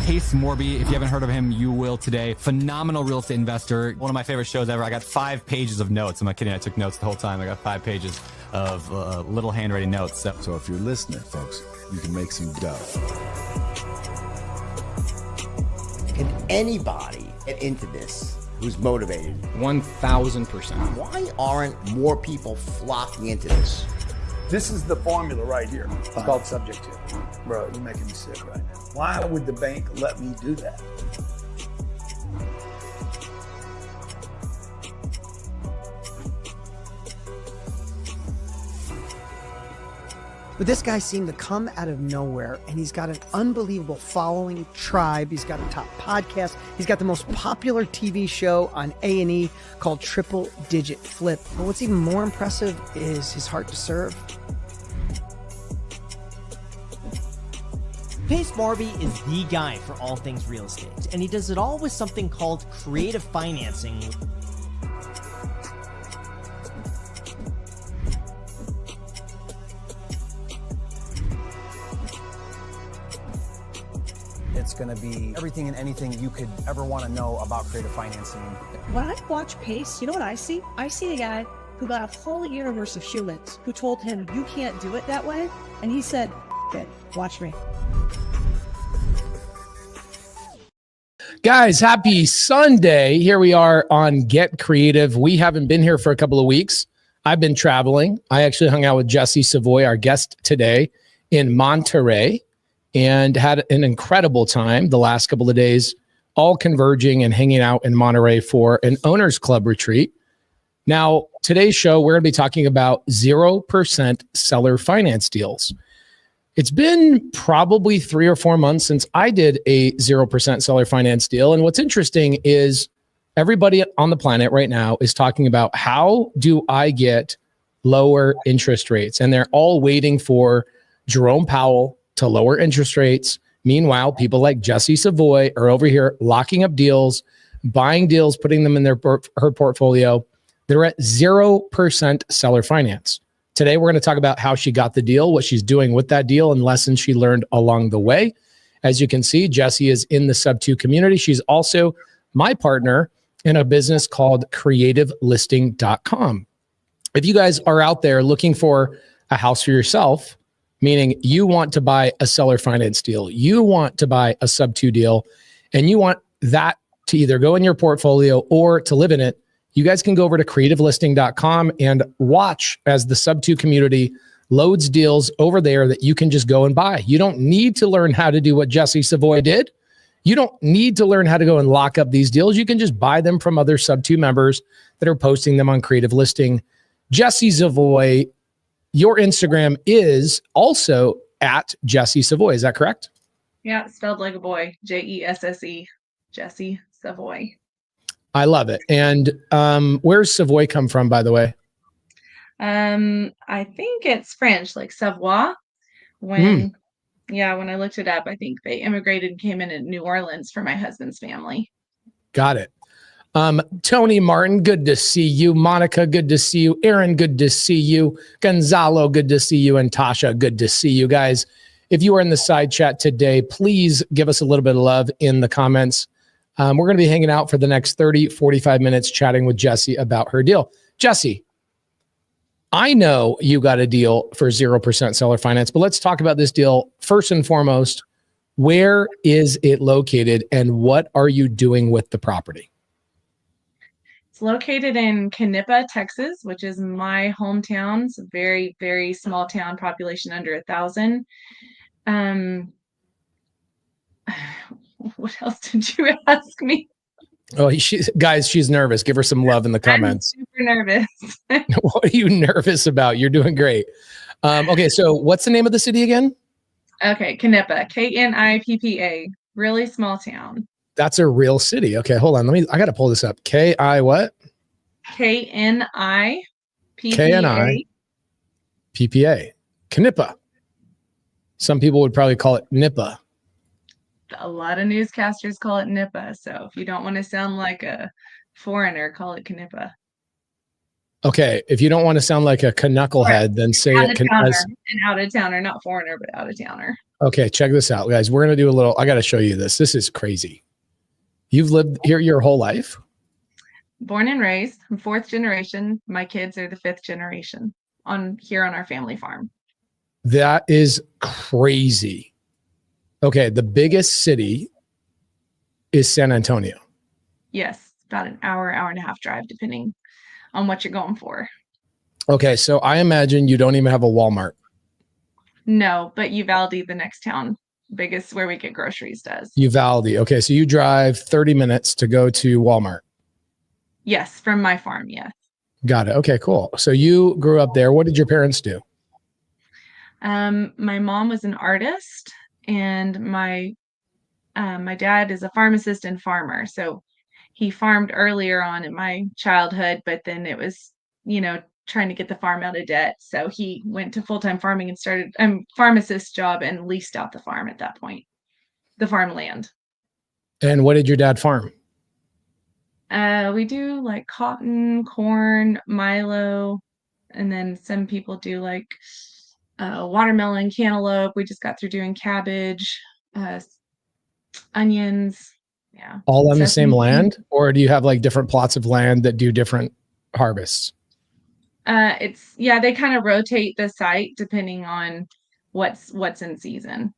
Pace Morby. If you haven't heard of him, you will today. Phenomenal real estate investor. One of my favorite shows ever. I got 5 pages of notes. I'm not kidding. I took notes the whole time. I got 5 pages of little handwriting notes. So if you're listening, folks, you can make some dough. Can anybody get into this who's motivated? 1,000%. Why aren't more people flocking into this? This is the formula right here. It's called SubTo. Bro, you're making me sick right now. Why would the bank let me do that? But this guy seemed to come out of nowhere, and he's got an unbelievable following, tribe. He's got a top podcast. He's got the most popular TV show on A&E called Triple Digit Flip. But what's even more impressive is his heart to serve. Pace Morby is the guy for all things real estate, and he does it all with something called creative financing. It's going to be everything and anything you could ever want to know about creative financing. When I watch Pace, you know what I see? I see a guy who got a whole universe of humans who told him, you can't do it that way. And he said, "Good, watch me." Guys, happy Sunday. Here we are on Get Creative. We haven't been here for a couple of weeks. I've been traveling. I actually hung out with Jesse Savoy, our guest today, in Monterey, and had an incredible time the last couple of days, all converging and hanging out in Monterey for an Owners Club retreat. Now, today's show, we're going to be talking about 0% seller finance deals. It's been probably 3 or 4 months since I did a 0% seller finance deal. And what's interesting is everybody on the planet right now is talking about how do I get lower interest rates? And they're all waiting for Jerome Powell to lower interest rates. Meanwhile, people like Jesse Savoy are over here locking up deals, buying deals, putting them in her portfolio. They're at 0% seller finance. Today, we're going to talk about how she got the deal, what she's doing with that deal, and lessons she learned along the way. As you can see, Jesse is in the SubTo community. She's also my partner in a business called creativelisting.com. If you guys are out there looking for a house for yourself, meaning you want to buy a seller finance deal, you want to buy a SubTo deal, and you want that to either go in your portfolio or to live in it, you guys can go over to creativelisting.com and watch as the SubTo community loads deals over there that you can just go and buy. You don't need to learn how to do what Jesse Savoy did. You don't need to learn how to go and lock up these deals. You can just buy them from other SubTo members that are posting them on Creative Listing. Jesse Savoy, your Instagram is also at Jesse Savoy. Is that correct? Yeah, spelled like a boy. Jesse, Jesse Savoy. I love it. And where's Savoy come from, by the way? I think it's French, like Savoy. When I looked it up, I think they immigrated and came in New Orleans for my husband's family. Got it. Tony Martin, good to see you. Monica, good to see you. Aaron, good to see you. Gonzalo, good to see you. And Tasha, good to see you guys. If you are in the side chat today, please give us a little bit of love in the comments. We're going to be hanging out for the next 30, 45 minutes chatting with Jesse about her deal. Jesse, I know you got a deal for 0% seller finance, but let's talk about this deal. First and foremost, where is it located and what are you doing with the property? It's located in Knippa, Texas, which is my hometown. It's a very, very small town, population under 1,000. What else did you ask me? Oh, guys, she's nervous. Give her some love in the comments. I'm super nervous. What are you nervous about? You're doing great. Okay, so what's the name of the city again? Okay, Knippa, Knippa. Really small town. That's a real city. Okay, hold on. I got to pull this up. K-I what? Knippa. Knippa. Knippa. Some people would probably call it Knippa. A lot of newscasters call it Knippa. So if you don't want to sound like a foreigner, call it Knippa. Okay, if you don't want to sound like a knucklehead, then say Out it of towner, as. an out of towner, not foreigner, but out of towner. Okay, check this out, guys. We're gonna do a little. I got to show you this. This is crazy. You've lived here your whole life. Born and raised, I'm fourth generation. My kids are the fifth generation on our family farm. That is crazy. Okay, the biggest city is San Antonio. Yes, about an hour and a half drive, depending on what you're going for. Okay, so I imagine you don't even have a Walmart. No, but Uvalde, the next town, biggest where we get groceries, does. Uvalde. Okay, so you drive 30 minutes to go to Walmart. Yes, from my farm, yes. Got it. Okay, cool. So you grew up there. What did your parents do? My mom was an artist, and my dad is a pharmacist and farmer. So he farmed earlier on in my childhood, but then it was, trying to get the farm out of debt. So he went to full-time farming and started a pharmacist job and leased out the farm at that point, the farmland. And what did your dad farm? We do like cotton, corn, milo, and then some people do like watermelon, cantaloupe. We just got through doing cabbage, onions. Yeah. All on the same Sesame land? Or do you have like different plots of land that do different harvests? They kind of rotate the site depending on what's in season.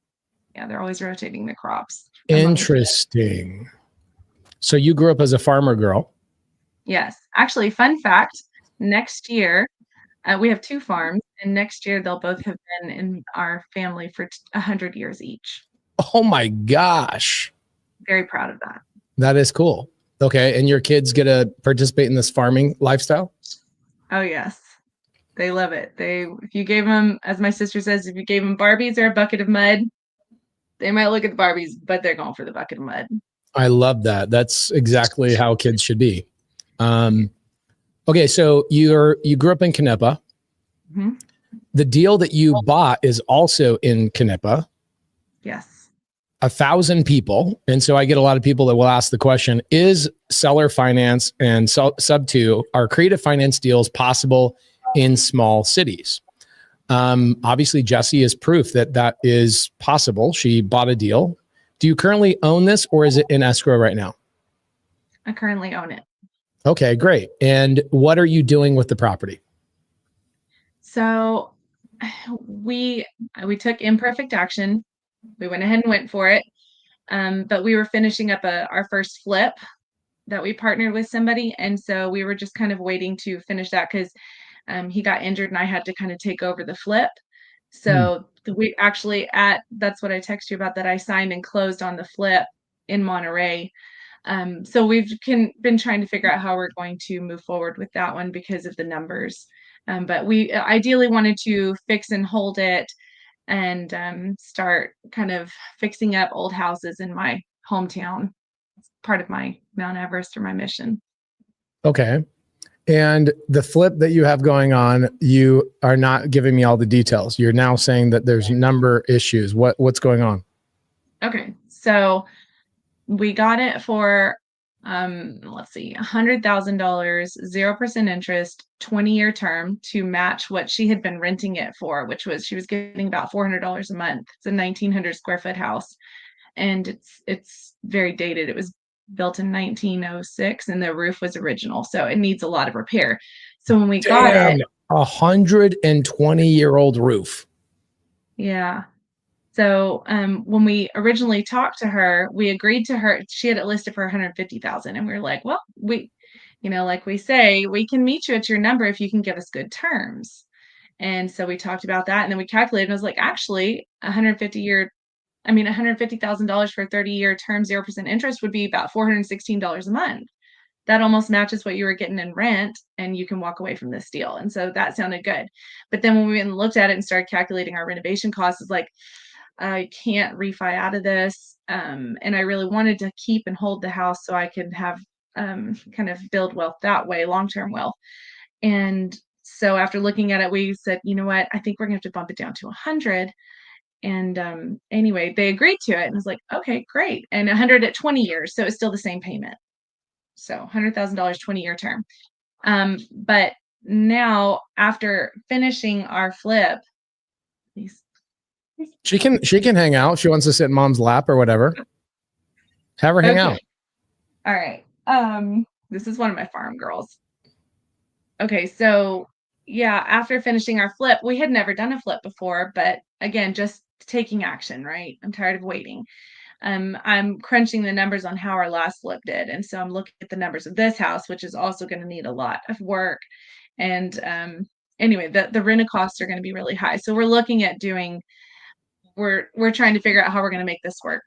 Yeah, they're always rotating the crops. Interesting. So you grew up as a farmer girl. Yes. Actually, fun fact, next year, we have 2 farms, and next year they'll both have been in our family for 100 years each. Oh my gosh. Very proud of that. That is cool. Okay. And your kids get to participate in this farming lifestyle? Oh, yes. They love it. If you gave them, as my sister says, if you gave them Barbies or a bucket of mud, they might look at the Barbies, but they're going for the bucket of mud. I love that. That's exactly how kids should be. Okay, so you grew up in Knippa. Mm-hmm. The deal that you bought is also in Knippa. Yes. 1,000 people. And so I get a lot of people that will ask the question, is seller finance and SubTo, are creative finance deals possible in small cities? Obviously, Jessie is proof that that is possible. She bought a deal. Do you currently own this, or is it in escrow right now? I currently own it. Okay, great. And what are you doing with the property? So we took imperfect action. We went ahead and went for it. But we were finishing up our first flip that we partnered with somebody. And so we were just kind of waiting to finish that because he got injured and I had to kind of take over the flip. So we actually that's what I texted you about, that I signed and closed on the flip in Monterey. So we've been trying to figure out how we're going to move forward with that one because of the numbers. But we ideally wanted to fix and hold it and start kind of fixing up old houses in my hometown. It's part of my Mount Everest or my mission. Okay. And the flip that you have going on, you are not giving me all the details. You're now saying that there's number issues. What's going on? Okay. So we got it for, let's see, $100,000, 0% interest, 20-year term to match what she had been renting it for, which was, she was getting about $400 a month. It's a 1,900 square foot house. And it's very dated. It was built in 1906 and the roof was original. So it needs a lot of repair. So when we got it, 120-year-old roof. Yeah. So when we originally talked to her, we agreed to her, she had it listed for 150,000. And we were like, well, like we say, we can meet you at your number if you can give us good terms. And so we talked about that. And then we calculated and I was like, actually, $150,000 for a 30-year term, 0% interest would be about $416 a month. That almost matches what you were getting in rent, and you can walk away from this deal. And so that sounded good. But then when we went and looked at it and started calculating our renovation costs, it's like, I can't refi out of this. And I really wanted to keep and hold the house so I could have kind of build wealth that way, long-term wealth. And so after looking at it, we said, you know what, I think we're gonna have to bump it down to 100. And anyway, they agreed to it and was like, okay, great. And 100 at 20 years. So it's still the same payment. So $100,000, 20-year term. But now after finishing our flip, She can hang out. She wants to sit in mom's lap or whatever. Have her hang out. All right. This is one of my farm girls. Okay, so yeah, after finishing our flip, we had never done a flip before, but again, just taking action, right? I'm tired of waiting. I'm crunching the numbers on how our last flip did. And so I'm looking at the numbers of this house, which is also going to need a lot of work. And anyway, the rent costs are going to be really high. So we're looking at we're trying to figure out how we're going to make this work.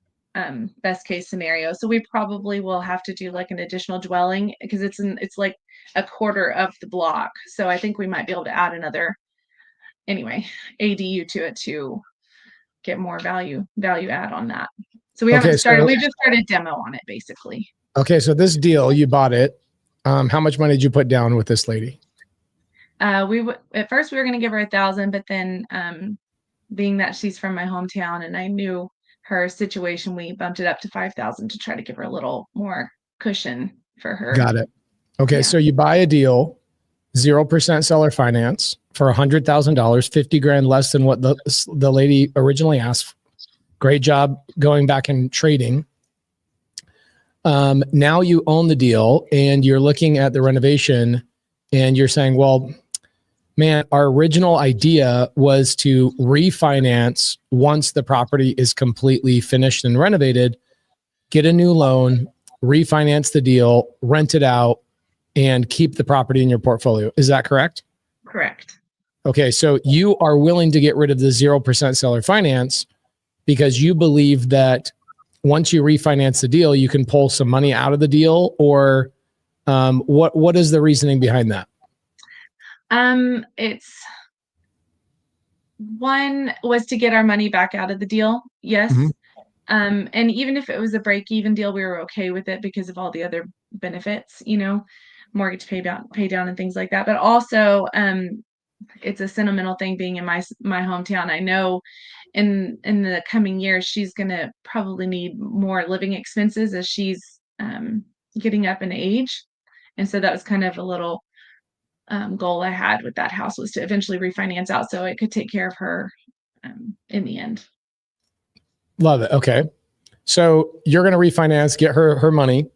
Best case scenario. So we probably will have to do like an additional dwelling because it's like a quarter of the block. So I think we might be able to add another ADU to it to get more value add on that. So we haven't started. We just started demo on it basically. Okay, so this deal, you bought it. How much money did you put down with this lady? At first we were going to give her $1,000, but then being that she's from my hometown and I knew her situation, we bumped it up to 5,000 to try to give her a little more cushion for her. Got it. Okay, so you buy a deal, 0% seller finance for $100,000, $50,000 less than what the lady originally asked. Great job going back and trading. Now you own the deal and you're looking at the renovation and you're saying, well, man, our original idea was to refinance once the property is completely finished and renovated, get a new loan, refinance the deal, rent it out, and keep the property in your portfolio. Is that correct? Correct. Okay, so you are willing to get rid of the 0% seller finance because you believe that once you refinance the deal, you can pull some money out of the deal, or what is the reasoning behind that? It's one was to get our money back out of the deal. Yes. Mm-hmm. And even if it was a break-even deal, we were okay with it because of all the other benefits, mortgage pay down and things like that. But also, it's a sentimental thing being in my hometown. I know in the coming years, she's going to probably need more living expenses as she's getting up in age. And so that was kind of a little goal I had with that house, was to eventually refinance out so it could take care of her in the end. Love it. Okay. So you're going to refinance, get her money,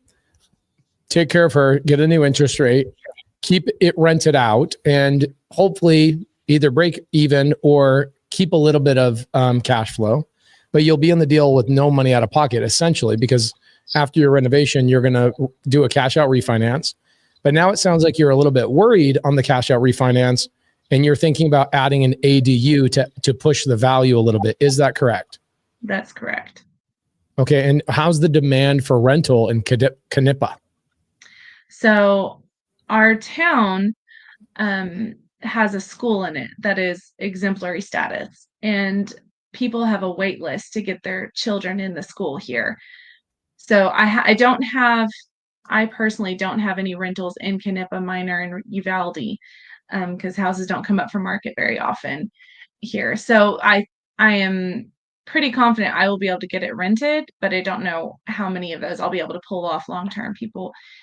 take care of her, get a new interest rate, keep it rented out, and hopefully either break even or keep a little bit of cash flow. But you'll be in the deal with no money out of pocket, essentially, because after your renovation, you're going to do a cash out refinance. But now it sounds like you're a little bit worried on the cash out refinance and you're thinking about adding an ADU to push the value a little bit. Is that correct? That's correct. Okay. And how's the demand for rental in Knippa? So our town has a school in it that is exemplary status, and people have a wait list to get their children in the school here. So I personally don't have any rentals in Knippa, Minor, and Uvalde because houses don't come up for market very often here. So I am pretty confident I will be able to get it rented, but I don't know how many of those I'll be able to pull off long-term.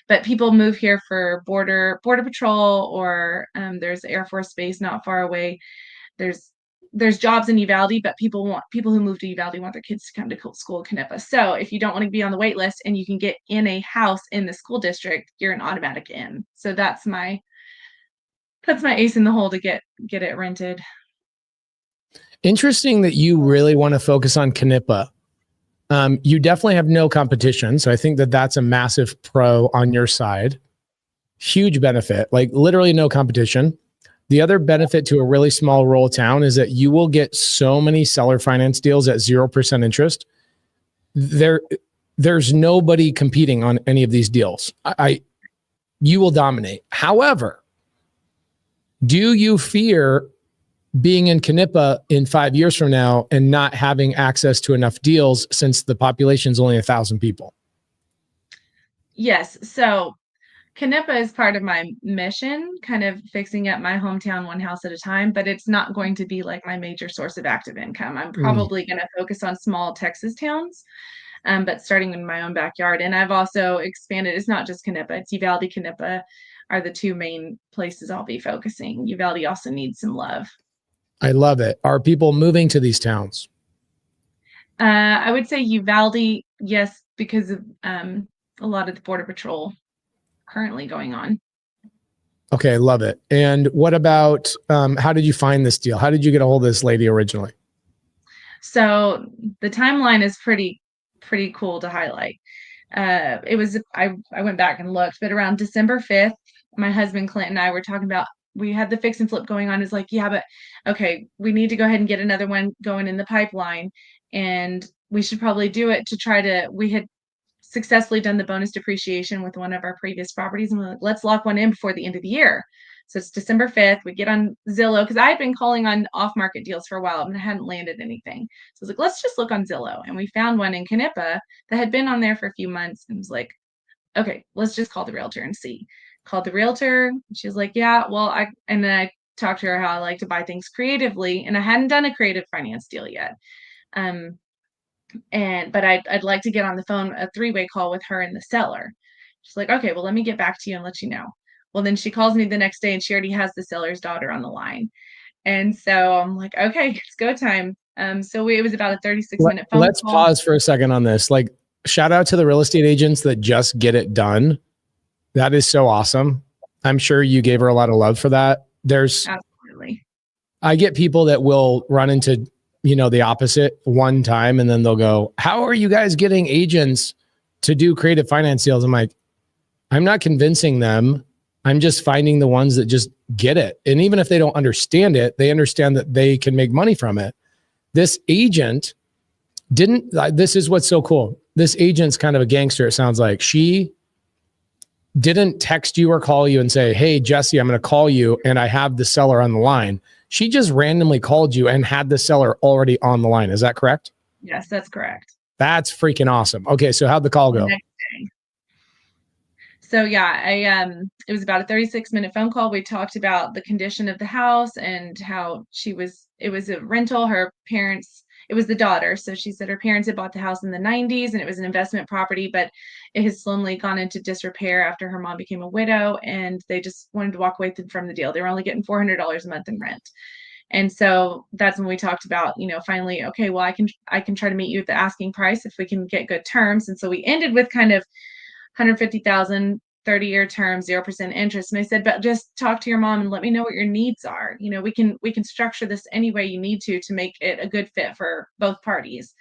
But people move here for border patrol, or there's Air Force Base not far away. There's jobs in Uvalde, but people who move to Uvalde want their kids to come to school at Knippa. So if you don't want to be on the wait list and you can get in a house in the school district, you're an automatic in. So that's my ace in the hole to get it rented. Interesting that you really want to focus on Knippa. You definitely have no competition. So I think that's a massive pro on your side. Huge benefit, like literally no competition. The other benefit to a really small rural town is that you will get so many seller finance deals at 0% interest. There's nobody competing on any of these deals. You will dominate. However, do you fear being in Knippa in 5 years from now and not having access to enough deals since the population is only 1,000 people? Yes. So Knippa is part of my mission, kind of fixing up my hometown one house at a time, but it's not going to be like my major source of active income. I'm probably going to focus on small Texas towns, but starting in my own backyard. And I've also expanded. It's not just Knippa, it's Uvalde, Knippa, are the two main places I'll be focusing. Uvalde also needs some love. I love it. Are people moving to these towns? I would say Uvalde, yes, because of a lot of the Border Patrol currently going on. Okay, love it. And what about, how did you find this deal? How did you get a hold of this lady originally? So the timeline is pretty cool to highlight. It was, I went back and looked, but around December 5th, my husband Clint and I were talking about, we had the fix and flip going on. It's like, yeah, but okay, we need to go ahead and get another one going in the pipeline. And we should probably do it to try to, we had successfully done the bonus depreciation with one of our previous properties. And we're like, let's lock one in before the end of the year. So it's December 5th. We get on Zillow because I had been calling on off-market deals for a while and I hadn't landed anything. So I was like, let's just look on Zillow. And we found one in Knippa that had been on there for a few months and was like, okay, let's just call the realtor and see. Called the realtor. She was like, yeah, well, and then I talked to her how I like to buy things creatively. And I hadn't done a creative finance deal yet. But I'd like to get on the phone, a 3-way call with her and the seller. She's like, okay, well, let me get back to you and let you know. Well, then she calls me the next day and she already has the seller's daughter on the line. And so I'm like, okay, it's go time. So it was about a 36-minute phone Let's call. pause for a second on this. Like, shout out to the real estate agents that just get it done. That is so awesome. I'm sure you gave her a lot of love for that. Absolutely. I get people that will run into, the opposite one time and then they'll go, how are you guys getting agents to do creative finance deals? I'm like, I'm not convincing them. I'm just finding the ones that just get it. And even if they don't understand it, they understand that they can make money from it. This agent this is what's so cool. This agent's kind of a gangster. It sounds like she didn't text you or call you and say, hey, Jesse, I'm going to call you and I have the seller on the line. She just randomly called you and had the seller already on the line. Is that correct? Yes, that's correct. That's freaking awesome. Okay. So how'd the call go? So yeah, it was about a 36-minute phone call. We talked about the condition of the house and how it was a rental. Her parents, it was the daughter. So she said her parents had bought the house in the 90s and it was an investment property, but it has slowly gone into disrepair after her mom became a widow and they just wanted to walk away from the deal. They were only getting $400 a month in rent. And so that's when we talked about, finally, okay, well, I can try to meet you at the asking price if we can get good terms. And so we ended with kind of $150,000, 30-year term, 0% interest. And I said, but just talk to your mom and let me know what your needs are. We can structure this any way you need to make it a good fit for both parties.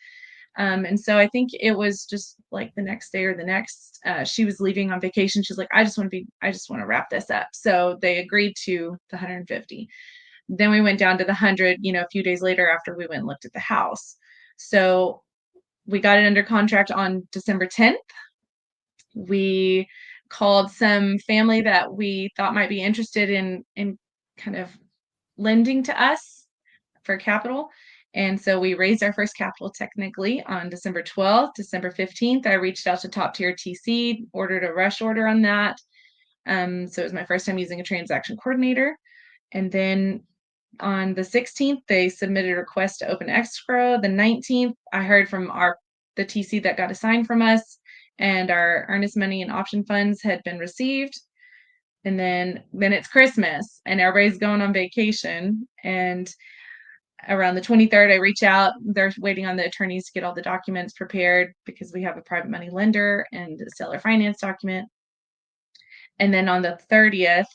And so I think it was just like the next day or the next, she was leaving on vacation. She's like, I just want to wrap this up. So they agreed to the 150. Then we went down to the 100, a few days later after we went and looked at the house. So we got it under contract on December 10th. We called some family that we thought might be interested in kind of lending to us for capital. And so we raised our first capital technically on December 12th, December 15th. I reached out to Top Tier TC, ordered a rush order on that. So it was my first time using a transaction coordinator. And then on the 16th, they submitted a request to open escrow. The 19th, I heard from the TC that got assigned from us, and our earnest money and option funds had been received. And then it's Christmas and everybody's going on vacation. And around the 23rd, I reach out. They're waiting on the attorneys to get all the documents prepared because we have a private money lender and a seller finance document. And then on the 30th,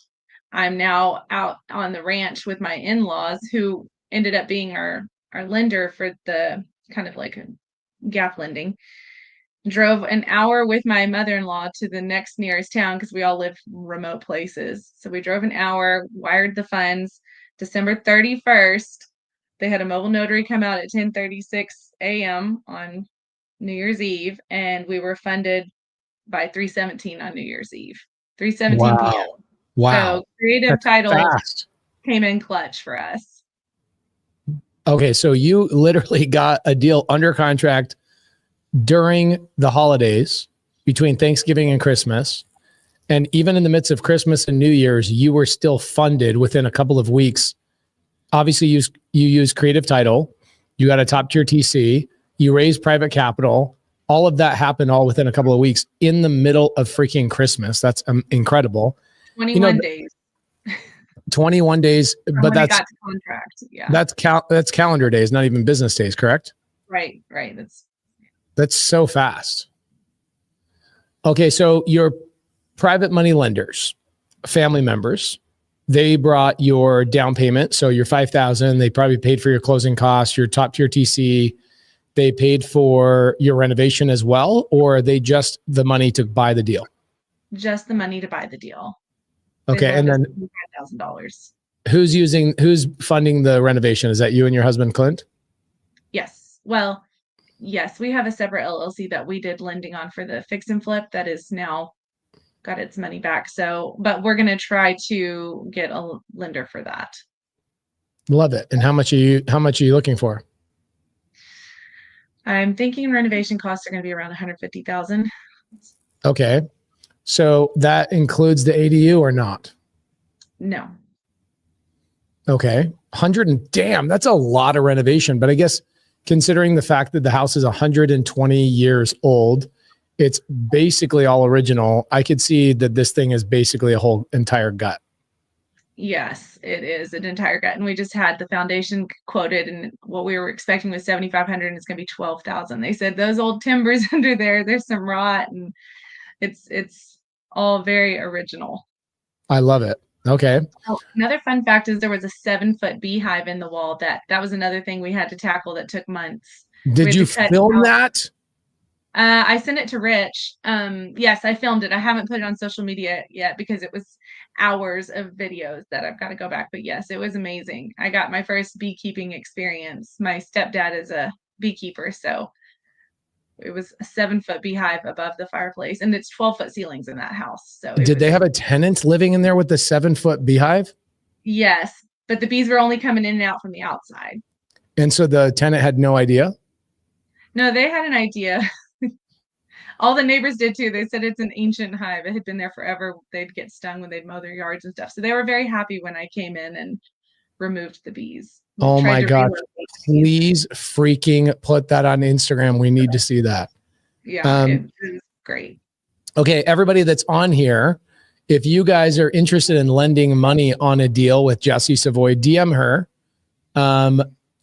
I'm now out on the ranch with my in-laws who ended up being our lender for the kind of like a gap lending. Drove an hour with my mother-in-law to the next nearest town because we all live remote places. So we drove an hour, wired the funds. December 31st, they had a mobile notary come out at 10:36 a.m. on New Year's Eve, and we were funded by 3:17 on New Year's Eve. 3:17 p.m. Wow. So creative That's title fast. came in clutch for us. Okay, so you literally got a deal under contract during the holidays between Thanksgiving and Christmas. And even in the midst of Christmas and New Year's, you were still funded within a couple of weeks. Obviously, you use creative title. You got a top tier TC. You raised private capital. All of that happened all within a couple of weeks in the middle of freaking Christmas. That's incredible. 21 days. 21 days, From but when they that's got to contract. Yeah. that's calendar days, not even business days, correct? Right. That's so fast. Okay, so your private money lenders, family members, they brought your down payment, so your $5,000. They probably paid for your closing costs, your top tier TC. They paid for your renovation as well, or are they just the money to buy the deal? Just the money to buy the deal. Okay, and then $5,000. who's funding the renovation? Is that you and your husband, Clint? Yes. Well, yes, we have a separate LLC that we did lending on for the fix and flip that is now got its money back. So, but we're going to try to get a lender for that. Love it. And how much are you looking for? I'm thinking renovation costs are going to be around 150,000. Okay. So that includes the ADU or not? No. Okay. 100 and damn, that's a lot of renovation. But I guess considering the fact that the house is 120 years old, it's basically all original. I could see that this thing is basically a whole entire gut. Yes, it is an entire gut. And we just had the foundation quoted, and what we were expecting was 7,500, and it's going to be 12,000. They said those old timbers under there's some rot, and it's all very original. I love it. Okay. Oh, another fun fact is there was a 7-foot beehive in the wall. That was another thing we had to tackle that took months. Did you film that? I sent it to Rich. Yes, I filmed it. I haven't put it on social media yet because it was hours of videos that I've got to go back. But yes, it was amazing. I got my first beekeeping experience. My stepdad is a beekeeper, so it was a 7-foot beehive above the fireplace, and it's 12-foot ceilings in that house. So did they have a tenant living in there with the 7-foot beehive? Yes, but the bees were only coming in and out from the outside. And so the tenant had no idea? No, they had an idea. All the neighbors did too. They said it's an ancient hive. It had been there forever. They'd get stung when they'd mow their yards and stuff. So they were very happy when I came in and removed the bees. Oh my God. Please freaking put that on Instagram. We need to see that. Yeah, it was great. Okay, everybody that's on here, if you guys are interested in lending money on a deal with Jessie Savoy, DM her.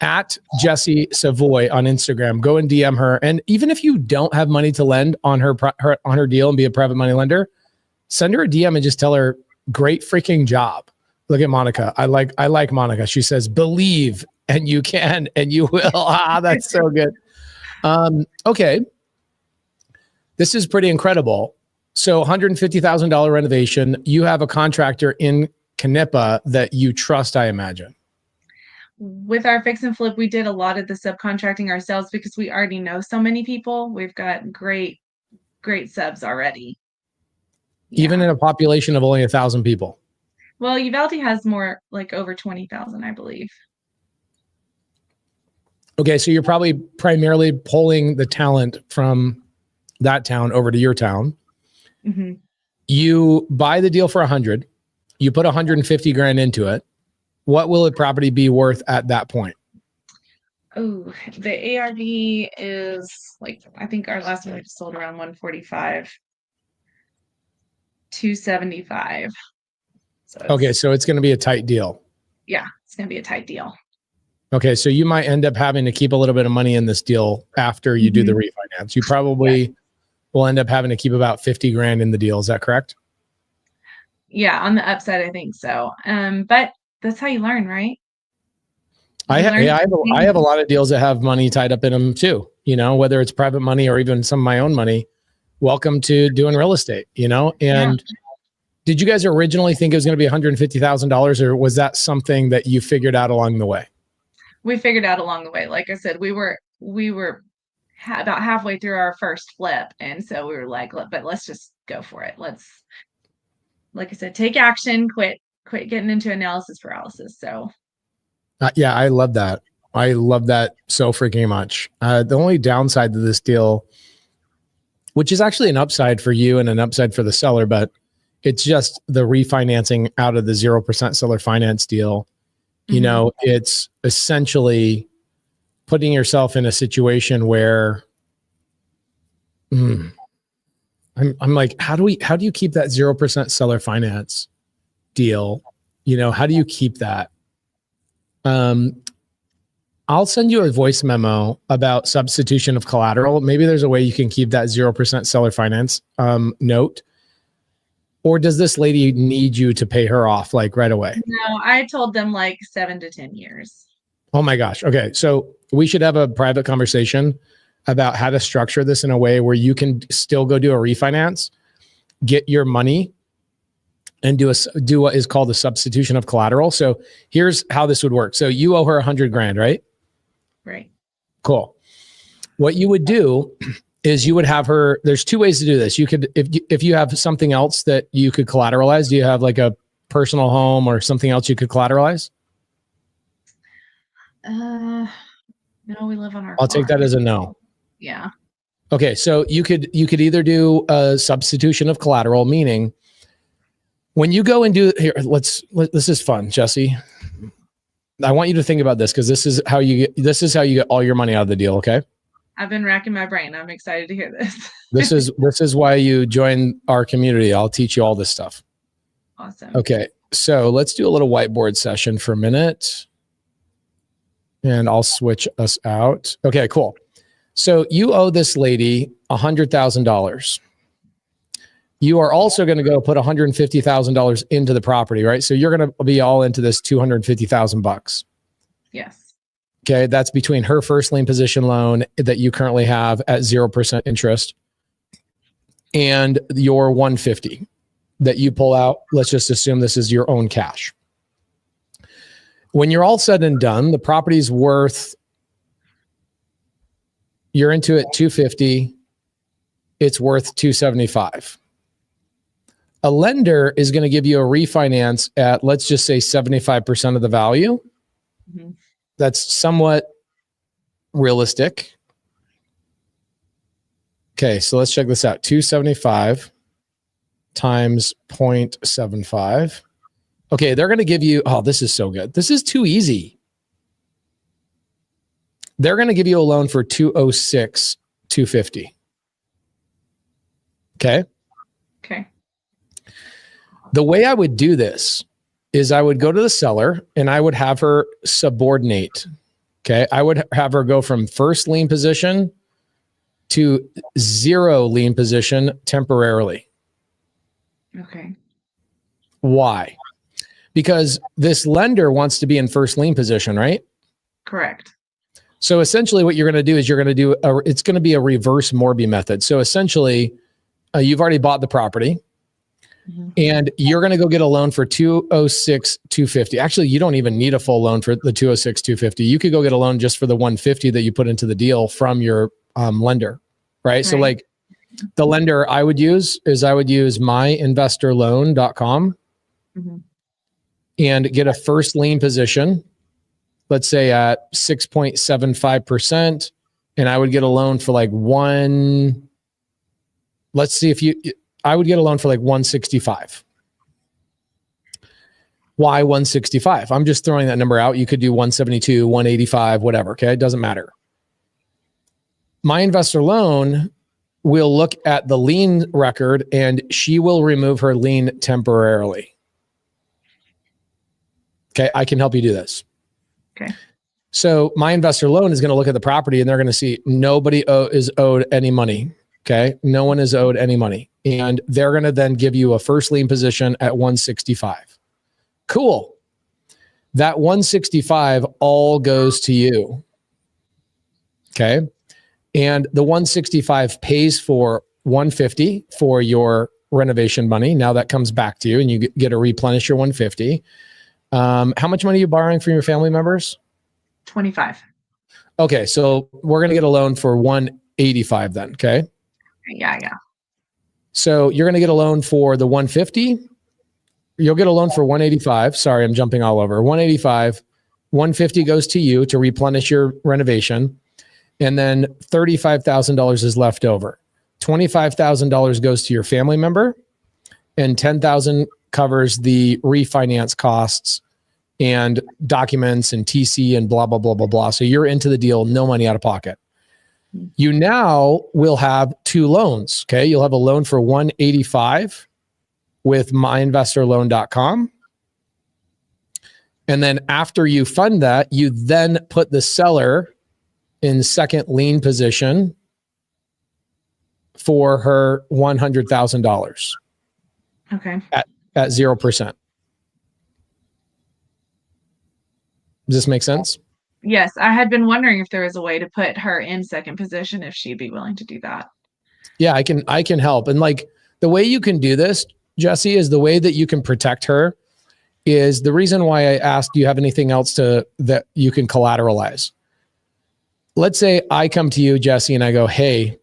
At Jessie Savoy on Instagram. Go and DM her. And even if you don't have money to lend on her deal and be a private money lender, send her a DM and just tell her, great freaking job. Look at Monica. I like Monica. She says, believe, and you can, and you will. That's so good. Okay. This is pretty incredible. So $150,000 renovation. You have a contractor in Knippa that you trust, I imagine. With our fix and flip, we did a lot of the subcontracting ourselves because we already know so many people. We've got great subs already. Even in a population of only 1,000 people. Well, Uvalde has more, like over 20,000, I believe. Okay, so you're probably primarily pulling the talent from that town over to your town. Mm-hmm. You buy the deal for 100. You put 150 grand into it. What will the property be worth at that point? Oh, the ARV is like, I think our last one we just sold around 145, 275. Okay, so it's going to be a tight deal. Yeah, it's going to be a tight deal. Okay, so you might end up having to keep a little bit of money in this deal after you do the refinance. You probably will end up having to keep about 50 grand in the deal. Is that correct? Yeah, on the upside, I think so. But that's how you learn, right? I have a lot of deals that have money tied up in them too. You know, whether it's private money or even some of my own money. Welcome to doing real estate. You know, and did you guys originally think it was going to be $150,000, or was that something that you figured out along the way? We figured out along the way. Like I said, we were about halfway through our first flip, and so we were like, but let's just go for it. Let's, like I said, take action. Quit getting into analysis paralysis. So yeah, I love that. I love that so freaking much. The only downside to this deal, which is actually an upside for you and an upside for the seller, but it's just the refinancing out of the 0% seller finance deal. You know, it's essentially putting yourself in a situation where I'm like, how do you keep that 0% seller finance deal, how do you keep that? I'll send you a voice memo about substitution of collateral. Maybe there's a way you can keep that 0% seller finance note. Or does this lady need you to pay her off like right away? No, I told them like 7 to 10 years. Oh my gosh. Okay. So we should have a private conversation about how to structure this in a way where you can still go do a refinance, get your money, and do what is called a substitution of collateral. So here's how this would work. So you owe her $100,000, right? Right. Cool. What you would do is you would have her, there's two ways to do this. You could, if you have something else that you could collateralize, do you have like a personal home or something else you could collateralize? No, we live on our I'll take that as a no. Yeah. Okay. So you could either do a substitution of collateral, meaning when you go and do here, this is fun, Jesse. I want you to think about this because this is how you get all your money out of the deal. Okay. I've been racking my brain. I'm excited to hear this. This is why you join our community. I'll teach you all this stuff. Awesome. Okay. So let's do a little whiteboard session for a minute. And I'll switch us out. Okay, cool. So you owe this lady $100,000. You are also going to go put $150,000 into the property, right? So you're going to be all into this $250,000. Yes. Okay, that's between her first lien position loan that you currently have at 0% interest and your $150 that you pull out. Let's just assume this is your own cash. When you're all said and done, the property's worth, you're into it $250, it's worth $275. A lender is going to give you a refinance at, let's just say 75% of the value. Mm-hmm. That's somewhat realistic. Okay, so let's check this out. 275 times 0.75. Okay, they're going to give you, oh, this is so good. This is too easy. They're going to give you a loan for 206, 250. Okay? Okay. The way I would do this is I would go to the seller and I would have her subordinate. Okay. I would have her go from first lien position to 0 lien position temporarily. Okay. Why? Because this lender wants to be in first lien position, right? Correct. So essentially what you're going to do is it's going to be a reverse Morby method. So essentially you've already bought the property. Mm-hmm. And you're going to go get a loan for 206, 250. Actually, you don't even need a full loan for the 206, 250. You could go get a loan just for the 150 that you put into the deal from your lender, right? So like the lender I would use myinvestorloan.com mm-hmm. and get a first lien position, let's say at 6.75%. And I would get a loan for like I would get a loan for like 165. Why 165? I'm just throwing that number out. You could do 172, 185, whatever. Okay. It doesn't matter. My investor loan will look at the lien record and she will remove her lien temporarily. Okay. I can help you do this. Okay. So my investor loan is going to look at the property and they're going to see nobody is owed any money. Okay. No one is owed any money. And they're going to then give you a first lien position at 165. Cool. That 165 all goes to you. Okay. And the 165 pays for 150 for your renovation money. Now that comes back to you and you get to replenish your 150. How much money are you borrowing from your family members? 25. Okay. So we're going to get a loan for 185 then. Okay. Yeah. So you're going to get a loan for the 150. You'll get a loan for 185. Sorry, I'm jumping all over. 185. 150 goes to you to replenish your renovation. And then $35,000 is left over. $25,000 goes to your family member. And $10,000 covers the refinance costs and documents and TC and blah, blah, blah, blah, blah. So you're into the deal, no money out of pocket. You now will have 2 loans. Okay. You'll have a loan for 185 with myinvestorloan.com. And then after you fund that, you then put the seller in second lien position for her $100,000 Okay. at 0%. Does this make sense? Yes, I had been wondering if there was a way to put her in second position if she'd be willing to do that. Yeah, I can help. And like the way you can do this, Jesse, is the way that you can protect her is the reason why I asked, do you have anything else that you can collateralize? Let's say I come to you, Jesse, and I go, hey,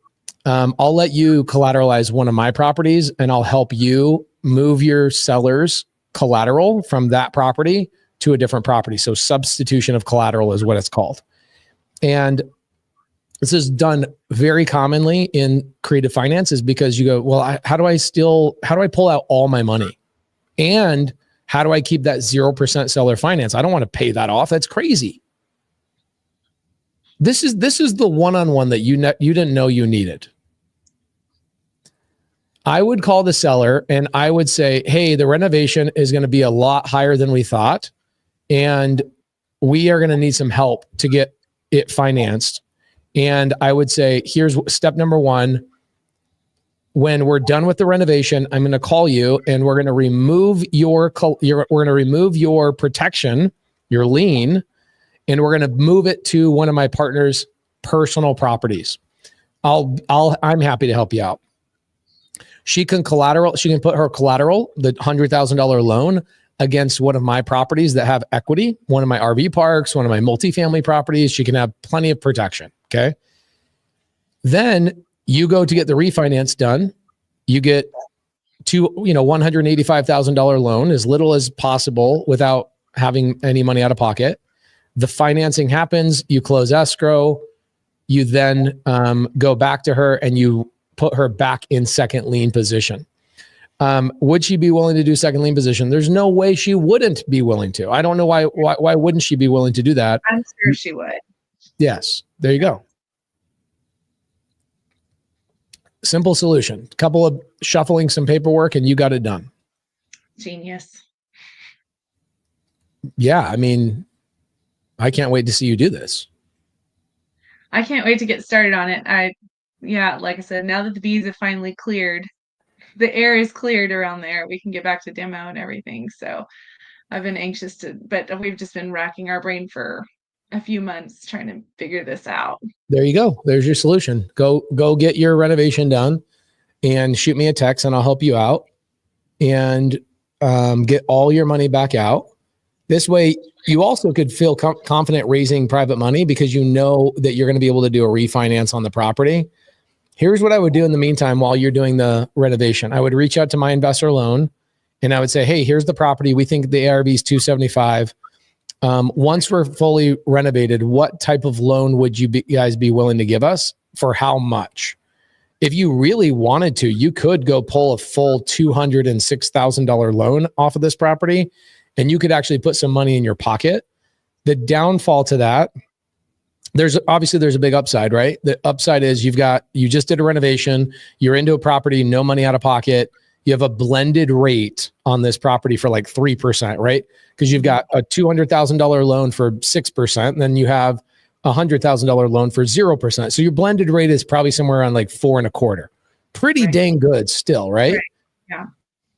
I'll let you collateralize one of my properties and I'll help you move your seller's collateral from that property to a different property. So substitution of collateral is what it's called. And this is done very commonly in creative finances because you go, well, how do I pull out all my money? And how do I keep that 0% seller finance? I don't want to pay that off. That's crazy. This is the one-on-one that you didn't know you needed. I would call the seller and I would say, hey, the renovation is going to be a lot higher than we thought. And we are going to need some help to get it financed. And I would say, here's step number one. When we're done with the renovation, I'm going to call you and we're going to remove your protection, your lien, and we're going to move it to one of my partner's personal properties. I'm happy to help you out. She can put her collateral, the $100,000 loan, against one of my properties that have equity, one of my RV parks, one of my multifamily properties. She can have plenty of protection. Okay. Then you go to get the refinance done. You get $185,000 loan, as little as possible without having any money out of pocket. The financing happens. You close escrow. You then go back to her and you put her back in second lien position. Would she be willing to do second lien position? There's no way she wouldn't be willing to. I don't know why wouldn't she be willing to do that? I'm sure she would. Yes. There you go. Simple solution. Couple of shuffling some paperwork and you got it done. Genius. Yeah. I mean, I can't wait to see you do this. I can't wait to get started on it. Like I said, now that the bees have finally cleared, the air is cleared around there, we can get back to demo and everything. So I've been anxious but we've just been racking our brain for a few months trying to figure this out. There you go. There's your solution. Go get your renovation done and shoot me a text and I'll help you out and get all your money back out. This way you also could feel confident raising private money because you know that you're going to be able to do a refinance on the property. Here's what I would do in the meantime while you're doing the renovation. I would reach out to my investor loan and I would say, hey, here's the property. We think the ARV is 275. Once we're fully renovated, what type of loan would you guys be willing to give us for how much? If you really wanted to, you could go pull a full $206,000 loan off of this property and you could actually put some money in your pocket. The downfall to that, there's a big upside, right? The upside is you just did a renovation, you're into a property, no money out of pocket. You have a blended rate on this property for like 3%, right? Because you've got a $200,000 loan for 6%, and then you have a $100,000 loan for 0%. So your blended rate is probably somewhere around like 4.25. Pretty dang good still, right? Yeah.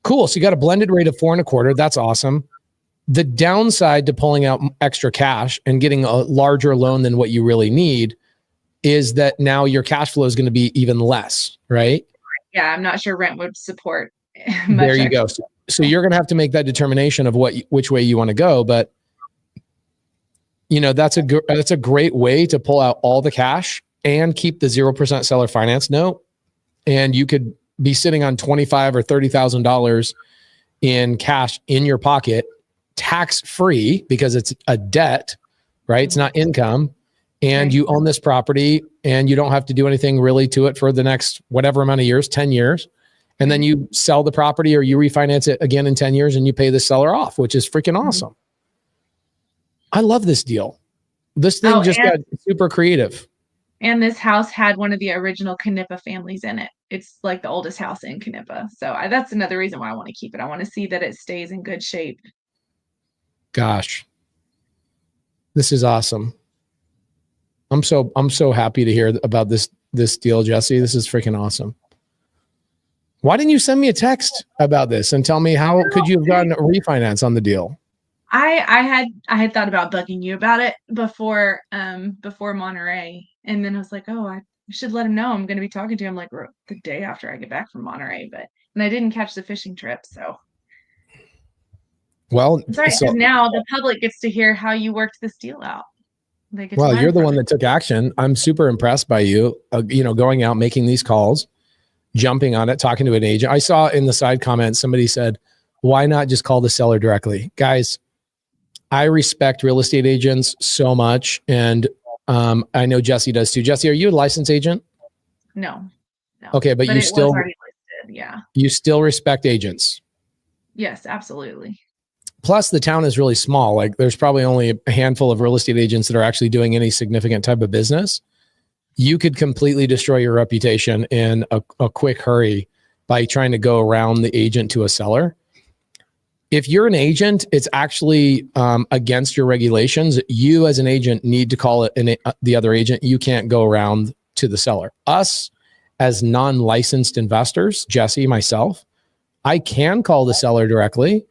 Cool. So you got a blended rate of 4.25. That's awesome. The downside to pulling out extra cash and getting a larger loan than what you really need is that now your cash flow is going to be even less, right? Yeah, I'm not sure rent would support much. There you go. So you're going to have to make that determination of which way you want to go. But that's a great way to pull out all the cash and keep the 0% seller finance note. And you could be sitting on $25,000 or $30,000 in cash in your pocket, tax free because it's a debt, right? It's not income. And you own this property and you don't have to do anything really to it for the next whatever amount of years, 10 years. And then you sell the property or you refinance it again in 10 years and you pay the seller off, which is freaking awesome. I love this deal. This thing got super creative. And this house had one of the original Knippa families in it. It's like the oldest house in Knippa. So that's another reason why I want to keep it. I want to see that it stays in good shape. Gosh, This is awesome. I'm so happy to hear about this deal, Jesse. This is freaking awesome. Why didn't you send me a text about this and tell me how could you have gotten a refinance on the deal? I had thought about bugging you about it before Monterey, and then I was like, oh, I should let him know I'm going to be talking to him like the day after I get back from Monterey, and I didn't catch the fishing trip, so. Well, Sorry, because now the public gets to hear how you worked this deal out. Well, you're the one that took action. I'm super impressed by you, going out, making these calls, jumping on it, talking to an agent. I saw in the side comments, somebody said, why not just call the seller directly? Guys, I respect real estate agents so much. And I know Jesse does too. Jesse, are you a licensed agent? No. Okay, but you still, was already listed, yeah. You still respect agents. Yes, absolutely. Plus the town is really small. Like there's probably only a handful of real estate agents that are actually doing any significant type of business. You could completely destroy your reputation in a quick hurry by trying to go around the agent to a seller. If you're an agent, it's actually against your regulations. You as an agent need to call it the other agent. You can't go around to the seller. Us as non-licensed investors, Jesse, myself, I can call the seller directly,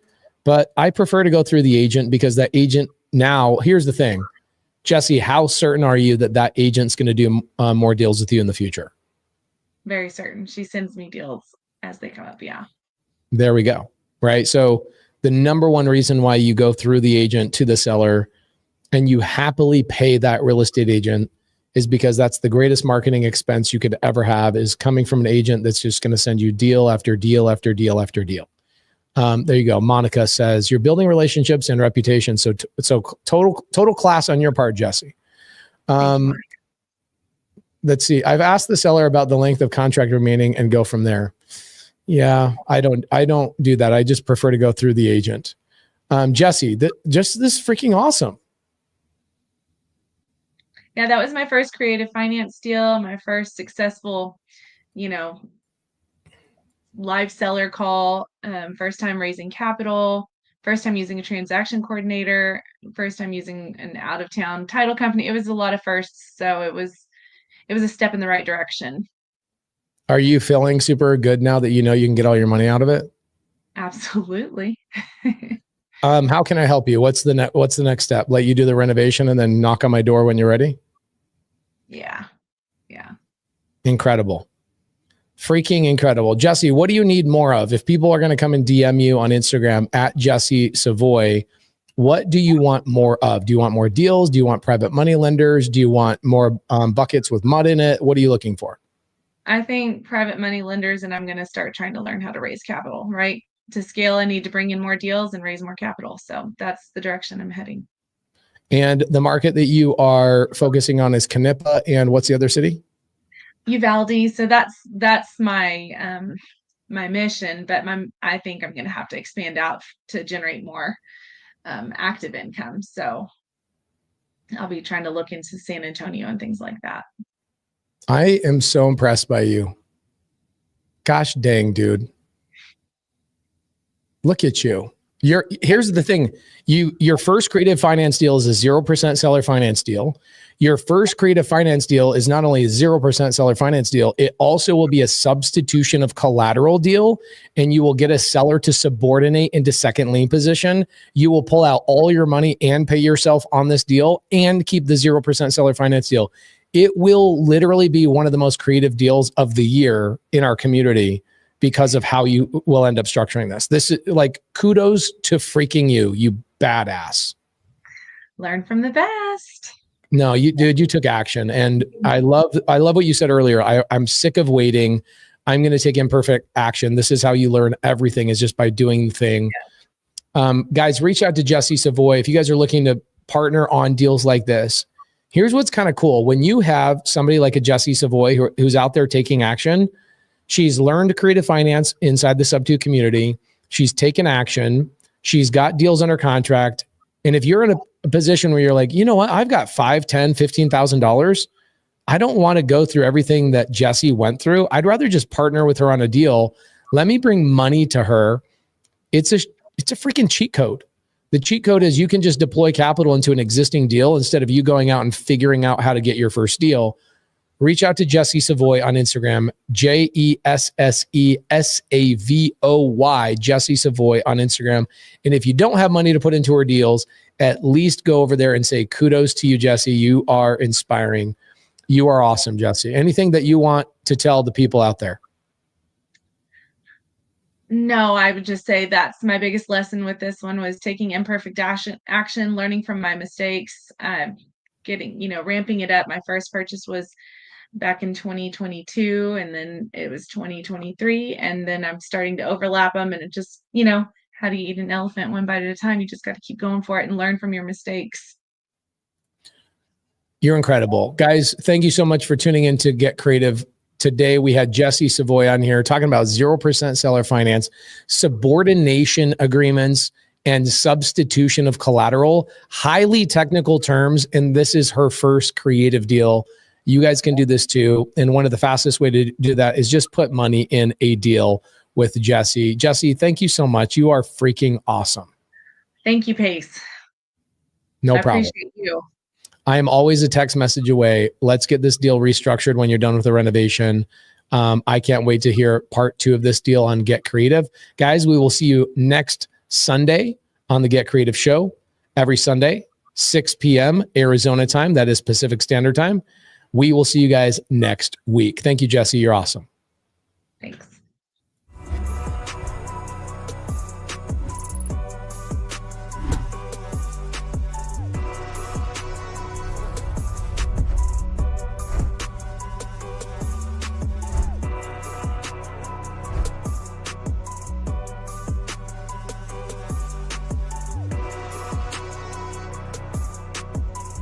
but I prefer to go through the agent because that agent now, here's the thing. Jesse, how certain are you that agent's going to do more deals with you in the future? Very certain. She sends me deals as they come up. Yeah. There we go. Right. So the number one reason why you go through the agent to the seller and you happily pay that real estate agent is because that's the greatest marketing expense you could ever have, is coming from an agent that's just going to send you deal after deal after deal after deal. There you go. Monica says you're building relationships and reputation. So total class on your part, Jesse. Let's see. I've asked the seller about the length of contract remaining and go from there. Yeah, I don't do that. I just prefer to go through the agent. Jesse, this is freaking awesome. Yeah, that was my first creative finance deal, my first successful, live seller call, first time raising capital, first time using a transaction coordinator, first time using an out of town title company. It was a lot of firsts. So it was a step in the right direction. Are you feeling super good now that you can get all your money out of it? Absolutely. How can I help you? What's the next step? Let you do the renovation and then knock on my door when you're ready? Yeah. Incredible. Freaking incredible. Jesse, what do you need more of? If people are going to come and DM you on Instagram at Jesse Savoy, what do you want more of? Do you want more deals? Do you want private money lenders? Do you want more buckets with mud in it? What are you looking for? I think private money lenders, and I'm going to start trying to learn how to raise capital, right? To scale, I need to bring in more deals and raise more capital. So that's the direction I'm heading. And the market that you are focusing on is Knippa, and what's the other city? Uvalde. So that's my my mission, but I think I'm going to have to expand out to generate more active income. So I'll be trying to look into San Antonio and things like that. I am so impressed by you. Gosh dang, dude. Look at you. Here's the thing. Your first creative finance deal is a 0% seller finance deal. Your first creative finance deal is not only a 0% seller finance deal, it also will be a substitution of collateral deal, and you will get a seller to subordinate into second lien position. You will pull out all your money and pay yourself on this deal and keep the 0% seller finance deal. It will literally be one of the most creative deals of the year in our community because of how you will end up structuring this. This is like, kudos to freaking you badass. Learn from the best. No, you took action. And I love what you said earlier. I'm sick of waiting. I'm going to take imperfect action. This is how you learn everything, is just by doing the thing. Yeah. Guys, reach out to Jesse Savoy. If you guys are looking to partner on deals like this, here's what's kind of cool. When you have somebody like a Jesse Savoy who's out there taking action, she's learned creative finance inside the SubTo community. She's taken action. She's got deals under contract. And if you're in a position where you're like, you know what, I've got $5,000, $10,000, $15,000. I don't want to go through everything that Jesse went through. I'd rather just partner with her on a deal. Let me bring money to her. It's a freaking cheat code. The cheat code is you can just deploy capital into an existing deal instead of you going out and figuring out how to get your first deal. Reach out to Jesse Savoy on Instagram, JESSESAVOY, Jesse Savoy on Instagram. And if you don't have money to put into her deals, at least go over there and say, kudos to you, Jesse. You are inspiring. You are awesome, Jesse. Anything that you want to tell the people out there? No, I would just say that's my biggest lesson with this one was taking imperfect action, learning from my mistakes, ramping it up. My first purchase was back in 2022, and then it was 2023, and then I'm starting to overlap them, and it just, how do you eat an elephant one bite at a time? You just got to keep going for it and learn from your mistakes. You're incredible. Guys, thank you so much for tuning in to Get Creative. Today, we had Jesse Savoy on here talking about 0% seller finance, subordination agreements, and substitution of collateral, highly technical terms. And this is her first creative deal. You guys can do this too. And one of the fastest way to do that is just put money in a deal with Jesse. Jesse, thank you so much. You are freaking awesome. Thank you, Pace. No I problem. appreciate you. I am always a text message away. Let's get this deal restructured when you're done with the renovation. I can't wait to hear part 2 of this deal on Get Creative. Guys, we will see you next Sunday on the Get Creative show. Every Sunday, 6 p.m. Arizona time. That is Pacific Standard Time. We will see you guys next week. Thank you, Jesse. You're awesome. Thanks.